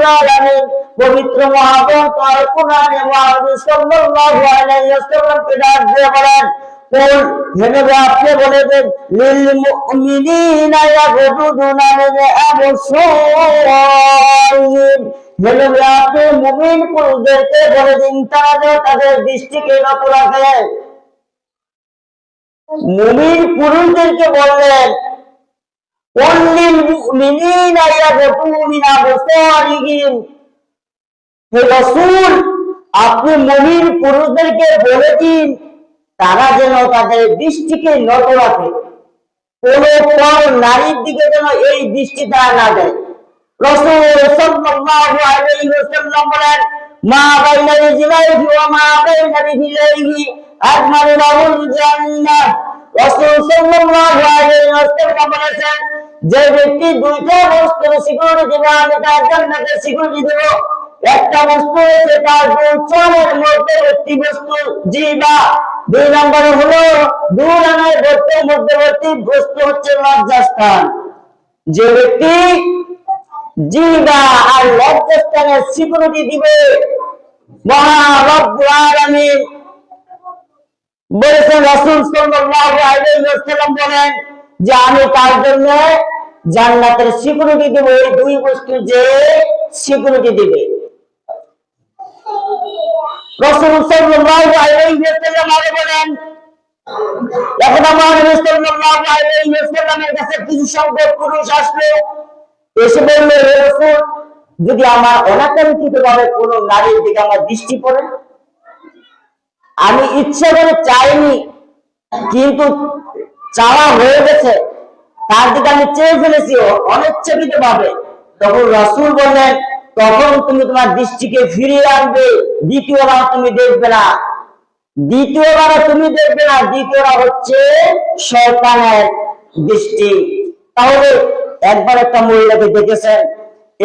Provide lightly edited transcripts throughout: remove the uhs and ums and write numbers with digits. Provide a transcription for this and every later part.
রব্বুল আলামিন পবিত্র মহাগ্রন্থ আল কুরআনে মুহাম্মদ সাল্লাল্লাহু আলাইহি ওয়াসাল্লামকে ডাক দিয়ে বলেন, কুল হে নবী আপনি বলে দেন, লিল মুমিনিনা ইয়াগুদুনা মিন আবসারিহিম, হে নবী আপনি মুমিন পুরুষদেরকে বলে দিন তারা যেন তাদের দৃষ্টিকে নত রাখে। মুমিন পুরুষদেরকে বললেন, লিল মুমিনিনা ইয়াগুদু মিন আবসারিহিম, হে রাসূল আপনি মুমিন পুরুষদেরকে বলে দিন তারা যেন তাদের দৃষ্টিকে নত রাখে, কোন পর নারীর দিকে যেন এই দৃষ্টি তারা না দেয়। রাসূল সাল্লাল্লাহু আলাইহি ওয়াসাল্লাম বলেন, মা বাইনা রিজলাইহি ওয়া মা বাইনা রিজলাইহি আজমানুল জান্নাহ। রাসূল সাল্লাল্লাহু আলাইহি ওয়াসাল্লাম বলেছেন, যে ব্যক্তি দুইটা বস্তুর সিকিউরিটি দিবে আমি তার জান্নাতের সিকিউরিটি দেব। একটা বস্তু হচ্ছে তার দুই চোখের মধ্যবর্তী বস্তু জিহ্বা, দুই নম্বরে হলো দুই রানের মধ্যবর্তী বস্তু হচ্ছে লজ্জাস্থান। যে ব্যক্তি জিহ্বা আর লজ্জাস্থানের সিকিউরিটি দিবে, মহান রব্বুল আলামিন বলেছেন, রাসূল সাল্লাল্লাহু আলাইহি ওয়াসাল্লাম বলেন যে আমি তার জন্য জান্নাতের সিকিউরিটি দেব। এই দুই বস্তু যে সিকিউরিটি দিবে। রাসূল সাল্লাল্লাহু আলাইহি ওয়াসাল্লাম আরো বলেন, এখন আমার নবী সাল্লাল্লাহু আলাইহি ওয়াসাল্লামের কাছে কিছু সংখ্যক পুরুষ আসলো, এসে বলল, হে রাসূল যদি আমার অনাকাঙ্ক্ষিতভাবে কোনো নারীর দিকে আমার দৃষ্টি পড়ে, আমি ইচ্ছা করে চাইনি কিন্তু চাওয়া হয়ে গেছে, তার দিকে আমি চেয়ে ফেলেছি অনিচ্ছাকৃতভাবে, তখন রাসূল বললেন তখন তুমি তোমার দৃষ্টিকে ফিরিয়ে আনবে, দ্বিতীয়বার তুমি দেখবে না। দ্বিতীয়বার তুমি দেখবে না, দ্বিতীয়বার হচ্ছে শয়তানের দৃষ্টি। তাহলে একবার একটা মহিলাকে দেখেছেন,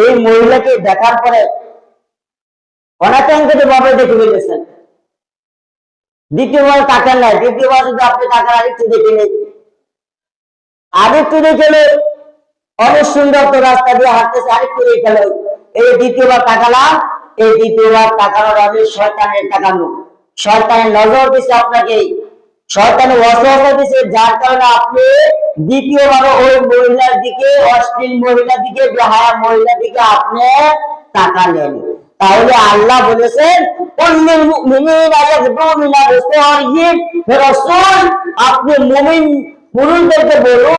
এই মহিলাকে দেখার পরে অনাকাঙ্ক্ষিত ভাবে দেখে ফেলেছেন, দ্বিতীয়বার তাকান নাই, দ্বিতীয়বার যদি আপনি তাকান আরেকটু দেখে নেই, আরেকটু দেখে অনেক সুন্দর তো রাস্তা দিয়ে হাঁটতেছে, আরেকটু দেখে এই দ্বিতীয়বার তাকালাম, এই দ্বিতীয়বার তাকানোর আগে শয়তানের তাকানো, শয়তানের নজর দিছে আপনাকে, শয়তানের ওয়াসওয়াসা দিছে, যার কারণে আপনি দ্বিতীয়বার ওই মহিলার দিকে, অশ্লীল মহিলার দিকে, বেহায়া মহিলার দিকে আপনি তাকালেন। তাহলে আল্লাহ বলেছেন, কুল্লিল মুমিনিনা ইয়াগদু মিন আবসারিহিম, হে রাসূল আপনি মুমিন পুরুষদেরকে বলুন